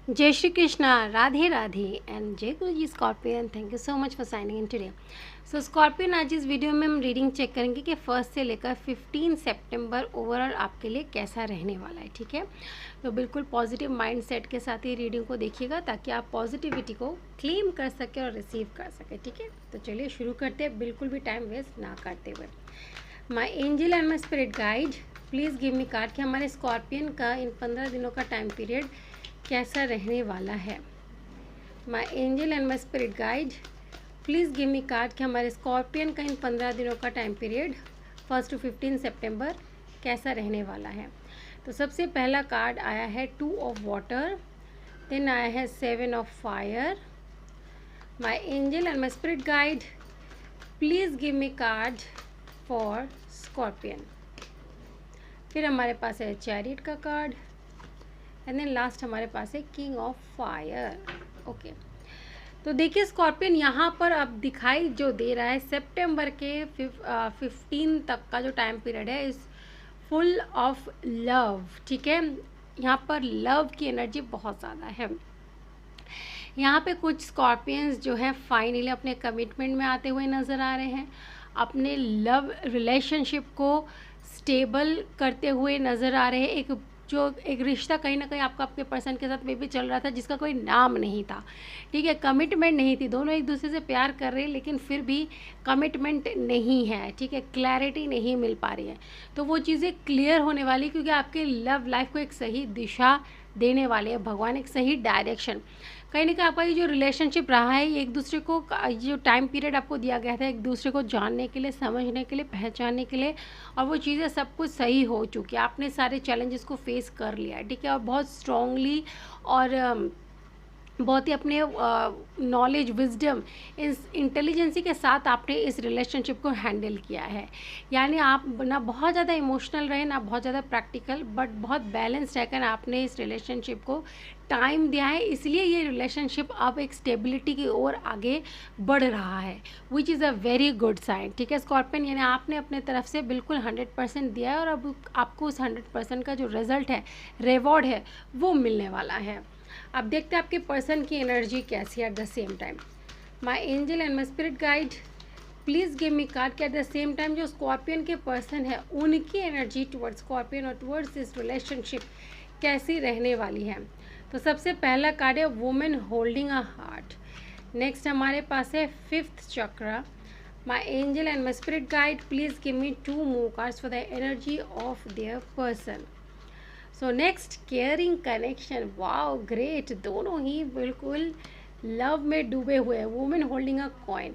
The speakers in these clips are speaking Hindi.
जय श्री कृष्णा, राधे राधे एंड जय Guru ji scorpion. Thank you so much for signing in today. So scorpion, आज इस वीडियो में हम रीडिंग चेक करेंगे कि 1 से लेकर 15 सितंबर ओवरऑल आपके लिए कैसा रहने वाला है। ठीक है, तो बिल्कुल पॉजिटिव माइंड सेट के साथ ही रीडिंग को देखिएगा ताकि आप पॉजिटिविटी को क्लेम कर सकें और रिसीव कर सकें। ठीक है, तो चलिए शुरू करते हैं बिल्कुल भी टाइम वेस्ट ना करते हुए। माई angel and my spirit guide, please give me card कि हमारे स्कॉर्पियन का इन 15 दिनों का टाइम पीरियड कैसा रहने वाला है। माई angel and my spirit guide, please give me card कि हमारे स्कॉर्पियन का इन 15 दिनों का टाइम पीरियड 1 to 15 सितंबर कैसा रहने वाला है। तो सबसे पहला कार्ड आया है 2 ऑफ वाटर, देन आया है 7 of fire. My angel and my spirit guide, please give me card for scorpion. फिर हमारे पास है चैरियट का कार्ड एंड देन लास्ट हमारे पास है किंग ऑफ फायर। ओके, तो देखिए स्कॉर्पियन यहाँ पर अब दिखाई जो दे रहा है सितंबर के 15 तक का जो टाइम पीरियड है इस फुल ऑफ लव। ठीक है, यहाँ पर लव की एनर्जी बहुत ज़्यादा है। यहाँ पे कुछ स्कॉर्पियंस जो है फाइनली अपने कमिटमेंट में आते हुए नज़र आ रहे हैं, अपने लव रिलेशनशिप को स्टेबल करते हुए नज़र आ रहे हैं। एक रिश्ता कहीं ना कहीं आपका आपके पर्सन के साथ में भी चल रहा था जिसका कोई नाम नहीं था। ठीक है, कमिटमेंट नहीं थी, दोनों एक दूसरे से प्यार कर रहे हैं लेकिन फिर भी कमिटमेंट नहीं है। ठीक है, क्लैरिटी नहीं मिल पा रही है, तो वो चीज़ें क्लियर होने वाली क्योंकि आपके लव लाइफ को एक सही दिशा देने वाले हैं भगवान, एक सही डायरेक्शन। कहीं ना कहीं आपका ये जो रिलेशनशिप रहा है ये एक दूसरे को जो टाइम पीरियड आपको दिया गया था एक दूसरे को जानने के लिए, समझने के लिए, पहचानने के लिए, और वो चीज़ें सब कुछ सही हो चुकी है। आपने सारे चैलेंजेस को फेस कर लिया है। ठीक है, और बहुत स्ट्रांगली और बहुत ही अपने नॉलेज, विजडम, इस इंटेलिजेंसी के साथ आपने इस रिलेशनशिप को हैंडल किया है। यानी आप ना बहुत ज़्यादा इमोशनल रहे ना बहुत ज़्यादा प्रैक्टिकल, बट बहुत बैलेंस रहकर आपने इस रिलेशनशिप को टाइम दिया है। इसलिए ये रिलेशनशिप अब एक स्टेबिलिटी की ओर आगे बढ़ रहा है, which is a very good sign. ठीक है स्कॉर्पियन, यानी आपने अपने तरफ से बिल्कुल 100% दिया है और अब आपको उस 100% का जो रिज़ल्ट है, रिवॉर्ड है, वो मिलने वाला है। अब देखते हैं आपके पर्सन की एनर्जी कैसी है। At the same time my angel and my spirit guide, please give me card कि एट द सेम टाइम जो स्कॉर्पियन के पर्सन है उनकी एनर्जी टुवर्ड्स स्कॉर्पियन और टुवर्ड्स दिस रिलेशनशिप कैसी रहने वाली है। तो सबसे पहला कार्ड है women holding a heart. Next हमारे पास है 5th chakra. My angel and my spirit guide, please give me 2 more cards for the energy of their person. So next caring connection, wow great, दोनों ही बिल्कुल लव में डूबे हुए हैं। Women holding a coin.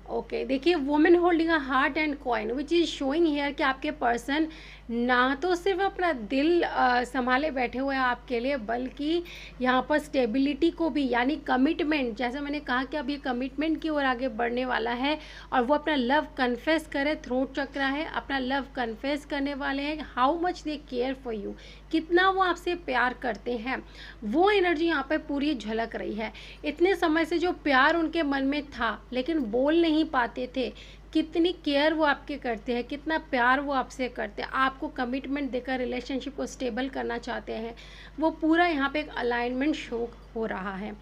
Okay, देखिए women holding a heart and coin which is showing here कि आपके पर्सन ना तो सिर्फ अपना दिल संभाले बैठे हुए हैं आपके लिए, बल्कि यहाँ पर स्टेबिलिटी को भी, यानी कमिटमेंट, जैसे मैंने कहा कि अब ये कमिटमेंट की ओर आगे बढ़ने वाला है और वो अपना लव कन्फेस करे। थ्रोट चक्रा है, अपना लव कन्फेस करने वाले हैं। How much they care for you, कितना वो आपसे प्यार करते हैं, वो एनर्जी यहाँ पे पूरी झलक रही है। इतने समय से जो प्यार उनके मन में था लेकिन बोल नहीं पाते थे, कितनी केयर वो आपके करते हैं, कितना प्यार वो आपसे करते हैं, आपको कमिटमेंट देकर रिलेशनशिप को स्टेबल करना चाहते हैं, वो पूरा यहाँ पे एक अलाइनमेंट शो हो रहा है।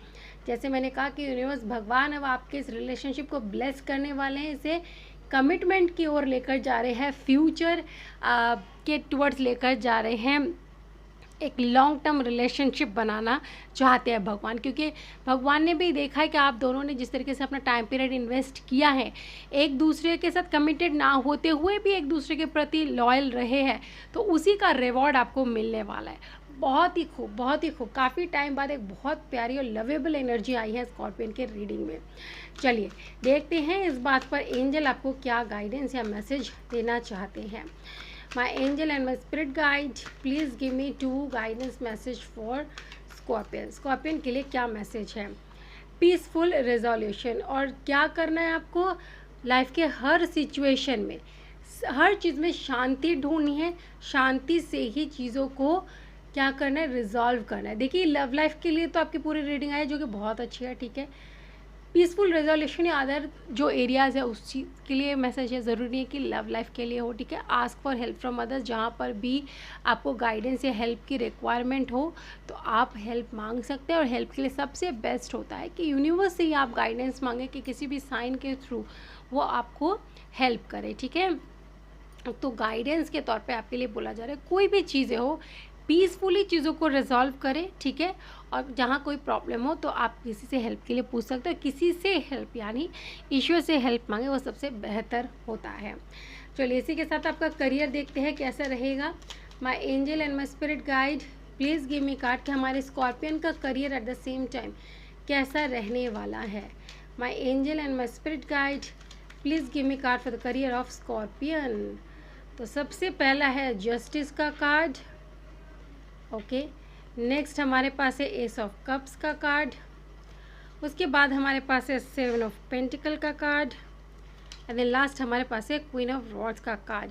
जैसे मैंने कहा कि यूनिवर्स, भगवान अब आपके इस रिलेशनशिप को ब्लेस करने वाले हैं, इसे कमिटमेंट की ओर लेकर जा रहे हैं, फ्यूचर के टुवर्ड्स लेकर जा रहे हैं, एक लॉन्ग टर्म रिलेशनशिप बनाना चाहते हैं भगवान। क्योंकि भगवान ने भी देखा है कि आप दोनों ने जिस तरीके से अपना टाइम पीरियड इन्वेस्ट किया है, एक दूसरे के साथ कमिटेड ना होते हुए भी एक दूसरे के प्रति लॉयल रहे हैं, तो उसी का रिवॉर्ड आपको मिलने वाला है। बहुत ही खूब, बहुत ही खूब। काफ़ी टाइम बाद एक बहुत प्यारी और लवेबल एनर्जी आई है स्कॉर्पियन के रीडिंग में। चलिए देखते हैं इस बात पर एंजल आपको क्या गाइडेंस या मैसेज देना चाहते हैं। माई angel and my spirit guide, please give me 2 guidance message for scorpion. Scorpion के लिए क्या मैसेज है? Peaceful resolution. और क्या करना है आपको लाइफ के हर सिचुएशन में, हर चीज़ में शांति ढूंढनी है, शांति से ही चीज़ों को क्या करना है, रिजॉल्व करना है। देखिए लव लाइफ के लिए तो आपकी पूरी रीडिंग आई है जो कि बहुत अच्छी है। ठीक है, पीसफुल रेजोल्यूशन या अदर जो एरियाज़ है उस चीज़ के लिए मैसेज है, ज़रूरी नहीं है कि लव लाइफ के लिए हो, ठीक है। Ask for help from others, जहाँ पर भी आपको गाइडेंस या हेल्प की रिक्वायरमेंट हो तो आप हेल्प मांग सकते हैं। और हेल्प के लिए सबसे बेस्ट होता है कि यूनिवर्स से ही आप गाइडेंस मांगे कि किसी भी साइन के थ्रू वो आपको हेल्प करे, ठीक है। तो गाइडेंस के तौर पे आपके लिए बोला जा रहा है कोई भी चीज़ें हो पीसफुली चीज़ों को रिजॉल्व करें, ठीक है। और जहाँ कोई प्रॉब्लम हो तो आप किसी से हेल्प के लिए पूछ सकते हो, किसी से हेल्प यानी ईश्वर से हेल्प मांगे, वो सबसे बेहतर होता है। चलिए इसी के साथ आपका करियर देखते हैं कैसा रहेगा। माई angel and my spirit guide please give me card कि हमारे स्कॉर्पियन का career at the same time कैसा रहने वाला है। माई angel and my spirit guide please give me card for the career of scorpion. तो सबसे पहला है जस्टिस का कार्ड, ओके। नेक्स्ट हमारे पास है एस ऑफ कप्स का कार्ड, उसके बाद हमारे पास है 7 ऑफ पेंटिकल का कार्ड एंड देन लास्ट हमारे पास है क्वीन ऑफ रॉड्स का कार्ड।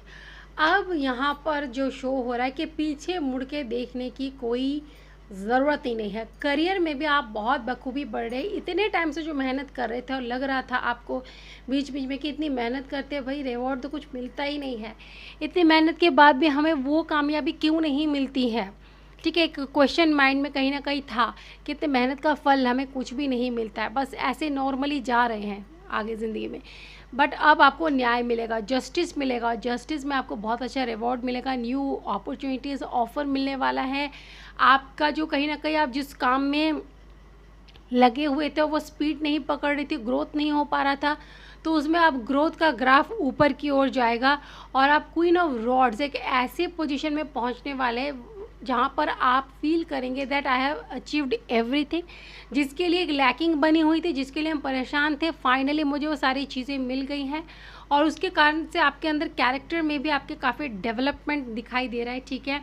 अब यहाँ पर जो शो हो रहा है कि पीछे मुड़ के देखने की कोई ज़रूरत ही नहीं है। करियर में भी आप बहुत बखूबी बढ़ रहे, इतने टाइम से जो मेहनत कर रहे थे और लग रहा था आपको बीच बीच में कि इतनी मेहनत करते हैं भाई रिवॉर्ड तो कुछ मिलता ही नहीं है, इतनी मेहनत के बाद भी हमें वो कामयाबी क्यों नहीं मिलती है, ठीक है। एक क्वेश्चन माइंड में कहीं ना कहीं था कि इतने मेहनत का फल हमें कुछ भी नहीं मिलता है, बस ऐसे नॉर्मली जा रहे हैं आगे ज़िंदगी में। बट अब आपको न्याय मिलेगा, जस्टिस मिलेगा, जस्टिस में आपको बहुत अच्छा रिवॉर्ड मिलेगा, न्यू अपॉर्चुनिटीज़ ऑफ़र मिलने वाला है। आपका जो कहीं ना कहीं आप जिस काम में लगे हुए थे वो स्पीड नहीं पकड़ रही थी, ग्रोथ नहीं हो पा रहा था, तो उसमें अब ग्रोथ का ग्राफ ऊपर की ओर जाएगा और आप क्वीन ऑफ रॉड्स एक ऐसे पोजीशन में पहुंचने वाले जहाँ पर आप फील करेंगे that I have achieved everything, जिसके लिए एक लैकिंग बनी हुई थी, जिसके लिए हम परेशान थे, फाइनली मुझे वो सारी चीज़ें मिल गई हैं। और उसके कारण से आपके अंदर कैरेक्टर में भी आपके काफ़ी डेवलपमेंट दिखाई दे रहा है, ठीक है।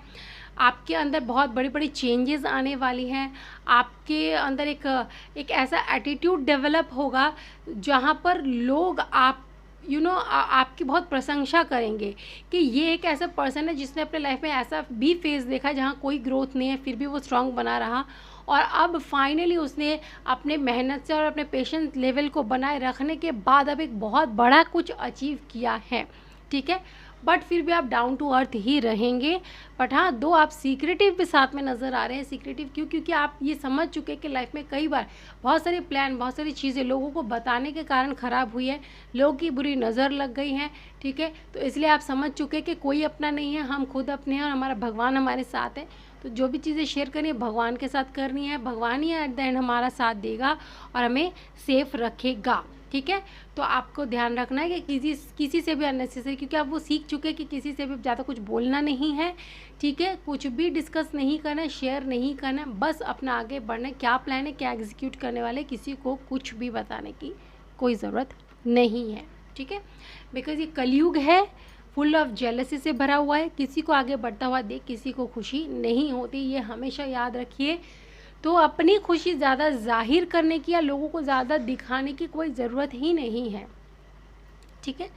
आपके अंदर बहुत बड़ी बड़ी चेंजेस आने वाली हैं, आपके अंदर एक ऐसा एटीट्यूड डेवलप होगा जहाँ पर लोग आप आपकी बहुत प्रशंसा करेंगे कि ये एक ऐसा पर्सन है जिसने अपने लाइफ में ऐसा भी फेज देखा जहाँ कोई ग्रोथ नहीं है फिर भी वो स्ट्रांग बना रहा और अब फाइनली उसने अपने मेहनत से और अपने पेशेंस लेवल को बनाए रखने के बाद अब एक बहुत बड़ा कुछ अचीव किया है, ठीक है। बट फिर भी आप डाउन टू अर्थ ही रहेंगे। बट हाँ, दो आप सीक्रेटिव भी साथ में नज़र आ रहे हैं। सीक्रेटिव क्यों? क्योंकि आप ये समझ चुके हैं कि लाइफ में कई बार बहुत सारे प्लान, बहुत सारी चीज़ें लोगों को बताने के कारण ख़राब हुई है, लोगों की बुरी नज़र लग गई हैं, ठीक है। तो इसलिए आप समझ चुके हैं कि कोई अपना नहीं है, हम खुद अपने हैं और हमारा भगवान हमारे साथ है। तो जो भी चीज़ें शेयर करनी है भगवान के साथ करनी है, भगवान ही एट द एंड हमारा साथ देगा और हमें सेफ रखेगा, ठीक है। तो आपको ध्यान रखना है कि किसी से भी अननेसेसरी, क्योंकि आप वो सीख चुके हैं कि किसी से भी ज़्यादा कुछ बोलना नहीं है, ठीक है। कुछ भी डिस्कस नहीं करना है, शेयर नहीं करना है, बस अपना आगे बढ़ना है। क्या प्लान है, क्या एग्जीक्यूट करने वाले, किसी को कुछ भी बताने की कोई ज़रूरत नहीं है, ठीक है। बिकॉज ये कलयुग है, फुल ऑफ जेलसी से भरा हुआ है। किसी को आगे बढ़ता हुआ देख किसी को खुशी नहीं होती, ये हमेशा याद रखिए। तो अपनी खुशी ज़्यादा जाहिर करने की या लोगों को ज़्यादा दिखाने की कोई ज़रूरत ही नहीं है, ठीक है।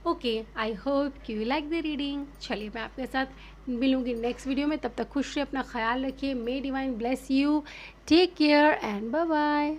Okay, I hope you like the reading. चलिए मैं आपके साथ मिलूंगी नेक्स्ट वीडियो में, तब तक खुश रहिए, अपना ख्याल रखिए। May divine bless you, take care and bye bye.